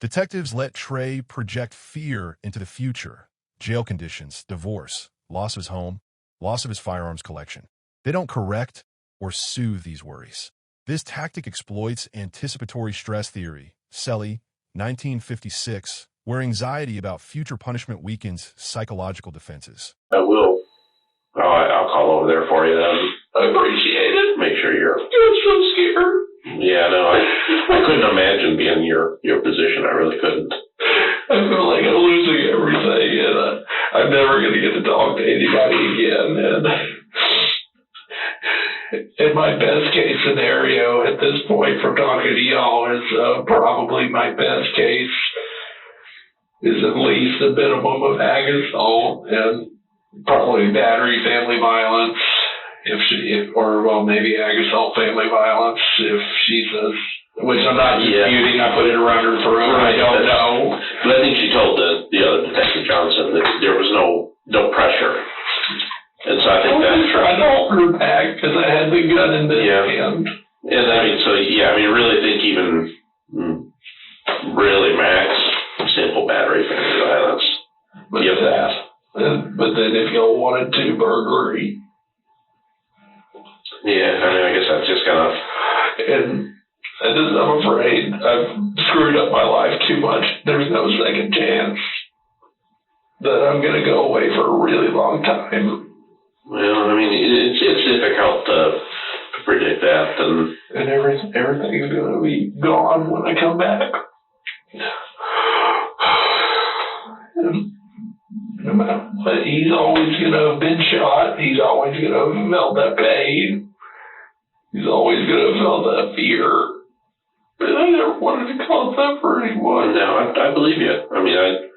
Detectives let Trey project fear into the future. Jail conditions, divorce, loss of his home, loss of his firearms collection. They don't correct or soothe these worries. This tactic exploits anticipatory stress theory, Selly, 1956, where anxiety about future punishment weakens psychological defenses. I will. I'll call over there for you then. I appreciate it. Make sure you're so scared. Yeah, no, I couldn't imagine being in your position. I really couldn't. I feel like I'm losing everything, and I'm never going to get to talk to anybody again. And my best case scenario at this point from talking to y'all is probably my best case is at least a minimum of ag assault and probably battery, family violence, maybe ag assault, family violence if she says. Which I'm not disputing. I put it around her throat. I don't know. But I think she told the other Detective Johnson that there was no pressure. And so I think that's true. I don't hold her back because I had the gun in this hand. And really think even really max simple battery family violence. But then if y'all wanted to, burglary. Yeah, I guess that's just kind of. And I'm afraid I've screwed up my life too much. There's no second chance that I'm going to go away for a really long time. Well, it's difficult to predict that. And everything's going to be gone when I come back. But he's always going to have been shot. He's always going to have felt that pain. He's always going to have felt that fear. But I never wanted to cause that for anyone. No, I believe you.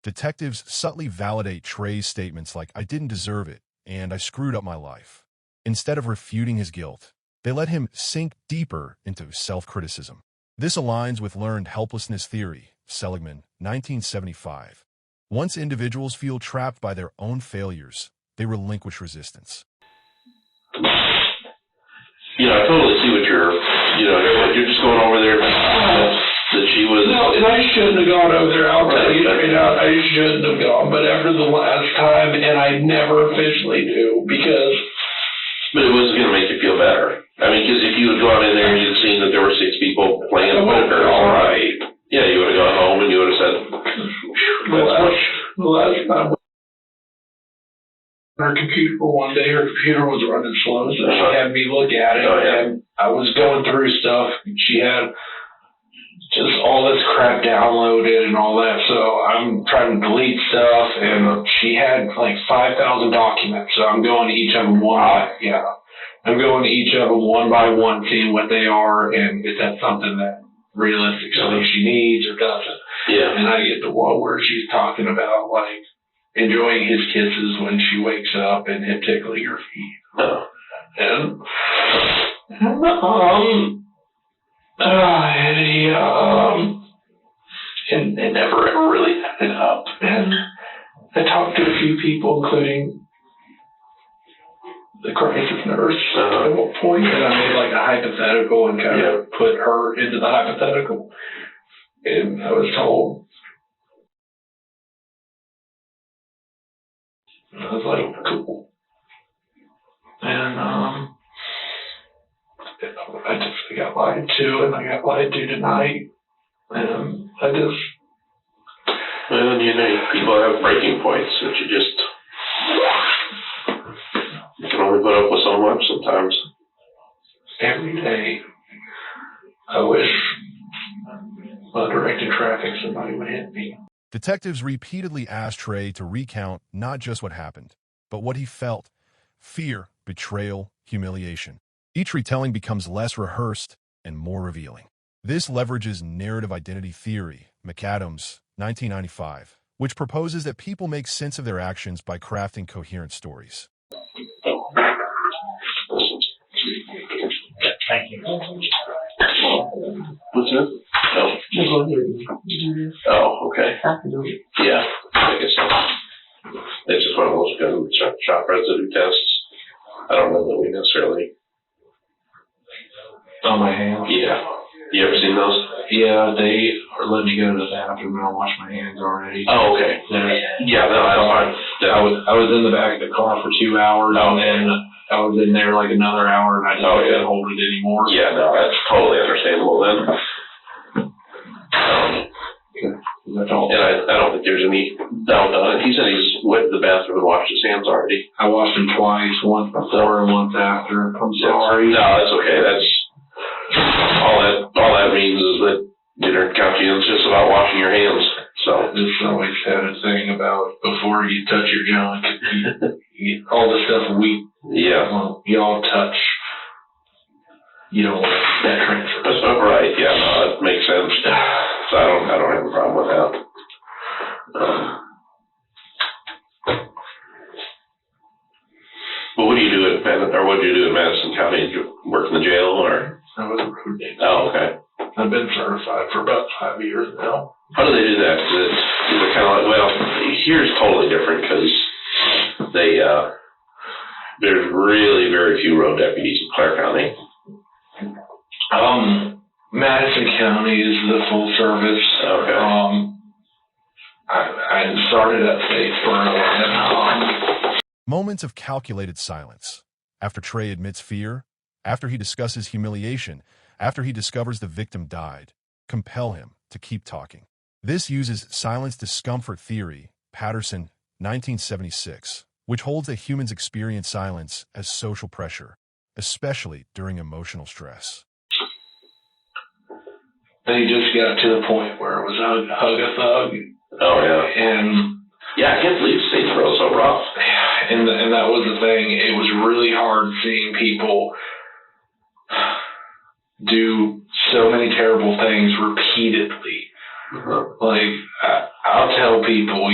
Detectives subtly validate Trey's statements like, I didn't deserve it, and I screwed up my life. Instead of refuting his guilt, they let him sink deeper into self-criticism. This aligns with learned helplessness theory, Seligman, 1975. Once individuals feel trapped by their own failures, they relinquish resistance. I totally see what you're just going over there that she was. No, and I shouldn't have gone over there. I'll tell you straight out, I shouldn't have gone. But after the last time, and I never officially knew because. But it was going to make you feel better. Because if you had gone in there and you'd seen that there were 6 people playing poker. All right. her computer one day. Her computer was running slow, so she had me look at it. And I was going through stuff. She had just all this crap downloaded and all that. So I'm trying to delete stuff, and she had like 5,000 documents. So I'm going to each of them I'm going to each of them one by one, seeing what they are, and if that's something that realistically she needs or doesn't. Yeah. And I get the one where she's talking about like enjoying his kisses when she wakes up and him tickling her feet. Oh. And and it never ever really ended up. And I talked to a few people, including the crisis nurse at one point, and I made like a hypothetical and kind of put her into the hypothetical. And I was told, I was like, cool. And I got lied to, and I got lied to tonight. And well, you know, people have breaking points that you can only put up with so much sometimes. Every day, I wish while directing traffic somebody would hit me. Detectives repeatedly asked Trey to recount not just what happened, but what he felt: fear, betrayal, humiliation. Each retelling becomes less rehearsed and more revealing. This leverages narrative identity theory, McAdams, 1995, which proposes that people make sense of their actions by crafting coherent stories. Thank you. What's that? Oh, okay. Yeah, I guess so. It's just one of those gun shot residue tests. I don't know that we necessarily. On my hands? Yeah. You ever seen those? Yeah, they are letting me go to the bathroom and I wash my hands already. Oh, okay. Yeah, no, that's fine. I was in the back of the car for 2 hours, and then I was in there like another hour, and I just couldn't hold it anymore. Yeah, no, that's totally understandable then. That's all. And I don't think there's any doubt on it. He said he's went to the bathroom and washed his hands already. I washed them twice, once before and once after. I'm sorry. No, that's okay. That's all that means is that you're conscientious about washing your hands. So this always had a thing about before you touch your junk, all the stuff y'all touch, you don't want that transfer. Right? Yeah, no, that makes sense. So I don't have a problem with that. But what do you do what did you do in Madison County? Did you work in the jail or? I was a road agent. Oh, okay. I've been certified for about 5 years now. How do they do that? Is it kind of like, well, here's totally different because there's really very few road deputies in Clare County. Madison County is the full service. Okay. I started at Statesboro. Moments of calculated silence. After Trey admits fear, after he discusses humiliation, after he discovers the victim died, compel him to keep talking. This uses silence discomfort theory, Patterson, 1976, which holds that humans experience silence as social pressure, especially during emotional stress. They just got to the point where it was hug a thug. Oh, yeah. And yeah, I can't believe Statesboro so rough. And that was the thing. It was really hard seeing people do so many terrible things repeatedly. Like, I'll tell people,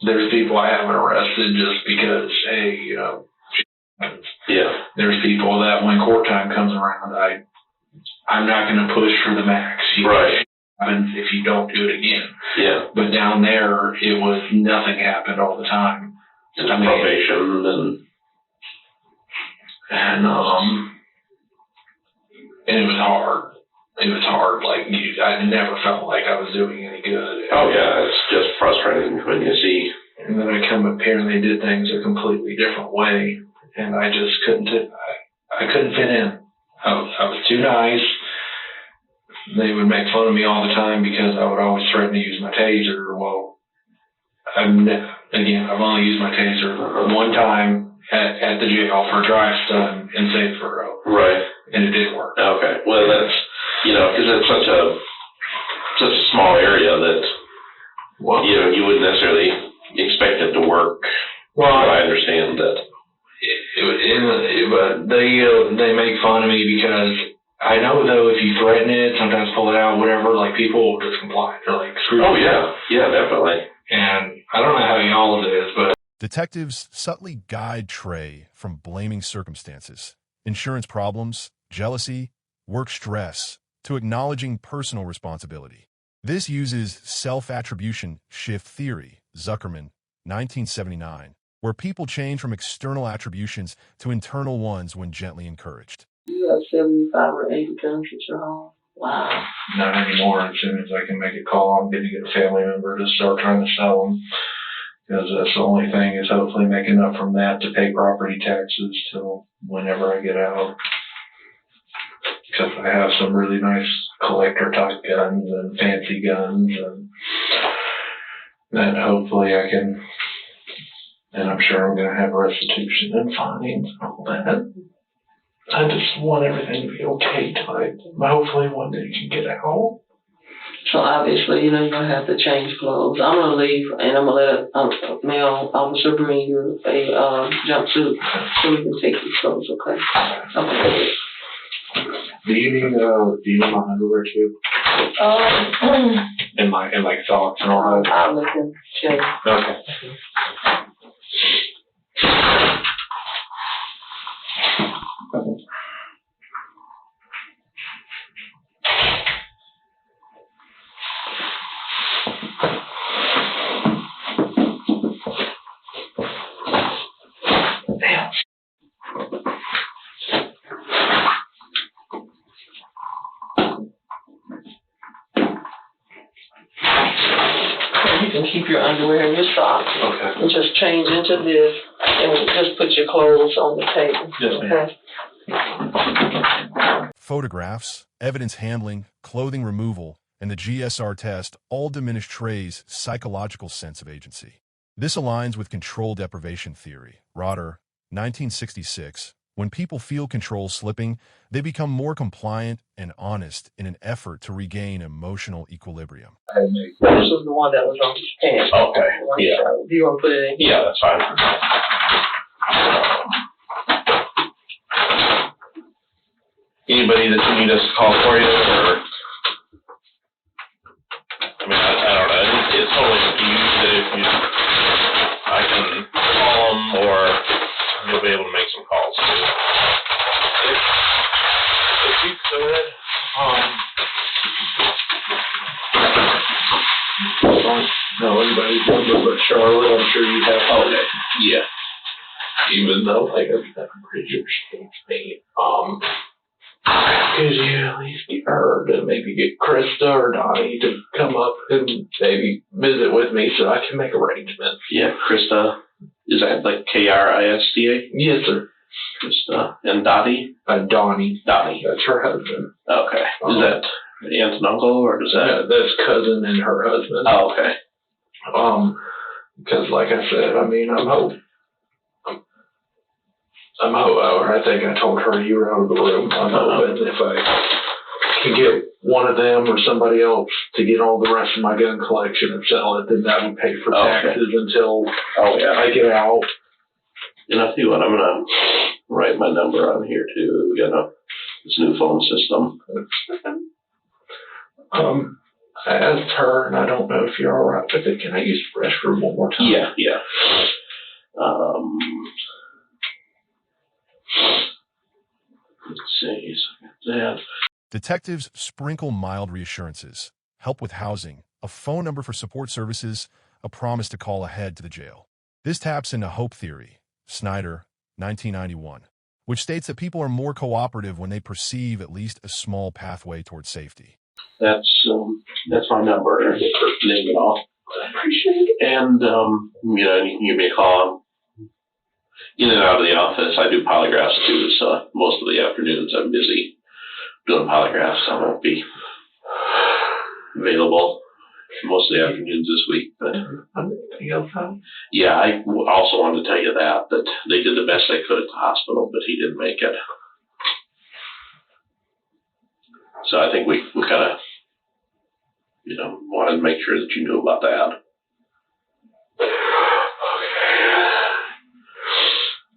there's people I haven't arrested just because, hey, yeah. There's people that when court time comes around, I'm not going to push for the max. Right. Happens if you don't do it again. Yeah. But down there, it was nothing happened all the time. Just probation and it was hard. It was hard. Like, I never felt like I was doing any good. Oh, yeah. It's just frustrating when you see. And then I come up here and they did things a completely different way. And I just couldn't fit in. I was too nice. They would make fun of me all the time because I would always threaten to use my taser. Well, I've only used my taser one time at the jail for a drive stun in Statesboro. Right. And it did work. Okay. Well, that's, because it's such a small area that, you wouldn't necessarily expect it to work. Well, I understand that. But they make fun of me because I know, though, if you threaten it, sometimes pull it out, whatever, like, people will just comply. They're like, screw it. Oh, yeah. Yeah, definitely. And I don't know how y'all's is, but... Detectives subtly guide Trey from blaming circumstances, insurance problems, jealousy, work stress, to acknowledging personal responsibility. This uses self-attribution shift theory, Zuckerman, 1979, where people change from external attributions to internal ones when gently encouraged. You have 75 or 80 guns at your home? Wow. Not anymore. As soon as I can make a call, I'm going to get a family member to start trying to sell them. Because that's the only thing is hopefully making up from that to pay property taxes till whenever I get out. Because I have some really nice collector type guns and fancy guns, and then hopefully I can, and I'm sure I'm going to have restitution and fines and all that. I just want everything to be okay till hopefully one day can get out. So obviously, you're going to have to change clothes. I'm going to leave, and I'm going to let a male officer bring you a jumpsuit so we can take these clothes, okay? Okay. Do you need my underwear too? And like socks and all that? I'll look and check. Okay. You can keep your underwear and your socks. Okay. And just change into this, and just put your clothes on the table. Yes, ma'am. Okay? Photographs, evidence handling, clothing removal, and the GSR test all diminish Trey's psychological sense of agency. This aligns with control deprivation theory, Rotter, 1966. When people feel control slipping, they become more compliant and honest in an effort to regain emotional equilibrium. This was the one that was on his pants. Okay. Yeah. Do you want to put it in? Yeah, that's fine. Anybody that you need us to call for you, or? I mean, I don't know. It's totally up to you that I can call them, or you'll be able to make some calls too. If you could, I don't know anybody's number but Charlotte. I'm sure you have. Okay. Yeah. Even though, like, I'm pretty sure she hates me. Could you at least get her to maybe get Krista or Donnie to come up and maybe visit with me so I can make arrangements? Yeah, Krista. Is that like Krista? Yes, sir. Krista. And Dottie? Donnie. Donnie. That's her husband. Okay. Is that aunt and uncle, or does that? No, that's cousin and her husband. Oh, okay. Because like I said, I mean, I think I told her you were out of the room. I'm hoping if I can get one of them or somebody else to get all the rest of my gun collection and sell it, then that would pay for taxes until I get out. And I tell you what, I'm going to write my number on here too. We got this new phone system. I asked her, and I don't know if you're all right with it. Can I use the restroom one more time? Yeah. Let's see. So I got that. Detectives sprinkle mild reassurances, help with housing, a phone number for support services, a promise to call ahead to the jail. This taps into hope theory, Snyder, 1991, which states that people are more cooperative when they perceive at least a small pathway toward safety. That's my number. Name it off. I appreciate it. And you can give me a call. In and out of the office. I do polygraphs too, so most of the afternoons I'm busy doing polygraphs. I won't be available. most of the afternoons this week. But Anything else, huh? yeah, I also wanted to tell you that they did the best they could at the hospital, but he didn't make it. So I think we kind of, wanted to make sure that you knew about that.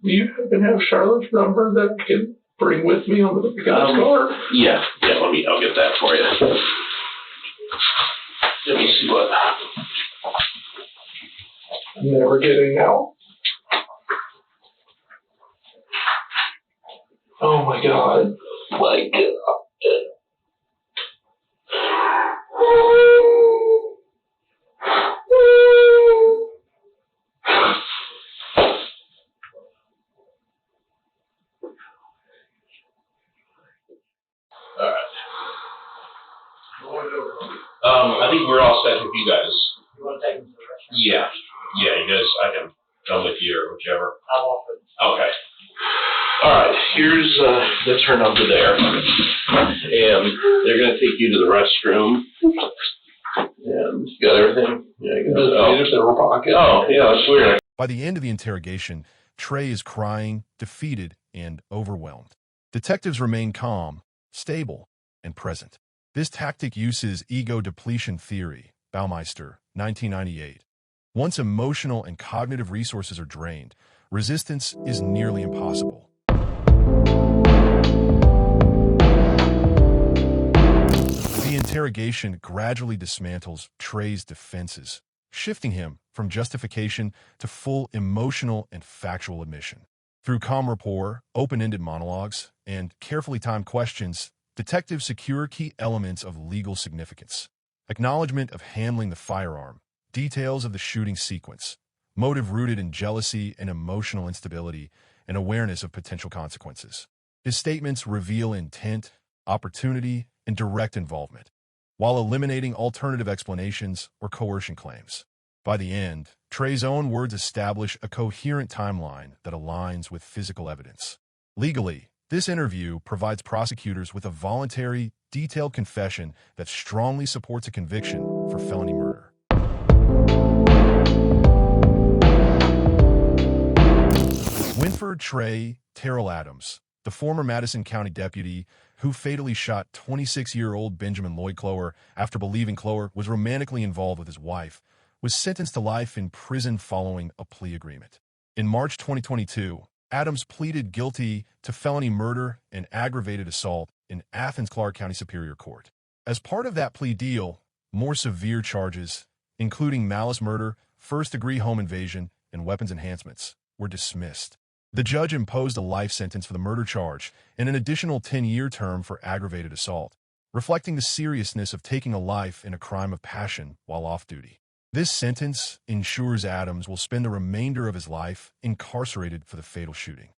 Do you happen to have Charlotte's number that I can bring with me on the guy's car? Yeah, I'll get that for you. Let me see what. I'm never getting out. Oh my God. My God. I think we're all set with you guys. You want to take them to the restaurant? Yeah, you guys, I can come with you or whichever. I'll walk with them. Okay. All right, here's the turn over there. And they're going to take you to the restroom. And you got everything? Yeah, you got it. Oh, yeah, that's weird. By the end of the interrogation, Trey is crying, defeated, and overwhelmed. Detectives remain calm, stable, and present. This tactic uses ego depletion theory, Baumeister, 1998. Once emotional and cognitive resources are drained, resistance is nearly impossible. The interrogation gradually dismantles Trey's defenses, shifting him from justification to full emotional and factual admission. Through calm rapport, open-ended monologues, and carefully timed questions, detectives secure key elements of legal significance: acknowledgement of handling the firearm, details of the shooting sequence, motive rooted in jealousy and emotional instability, and awareness of potential consequences. His statements reveal intent, opportunity, and direct involvement, while eliminating alternative explanations or coercion claims. By the end, Trey's own words establish a coherent timeline that aligns with physical evidence. Legally, this interview provides prosecutors with a voluntary, detailed confession that strongly supports a conviction for felony murder. Winford Trey Terrell Adams, the former Madison County deputy who fatally shot 26-year-old Benjamin Lloyd Clower after believing Clower was romantically involved with his wife, was sentenced to life in prison following a plea agreement. In March 2022, Adams pleaded guilty to felony murder and aggravated assault in Athens Clarke County Superior Court. As part of that plea deal, more severe charges, including malice murder, first-degree home invasion, and weapons enhancements, were dismissed. The judge imposed a life sentence for the murder charge and an additional 10-year term for aggravated assault, reflecting the seriousness of taking a life in a crime of passion while off-duty. This sentence ensures Adams will spend the remainder of his life incarcerated for the fatal shooting.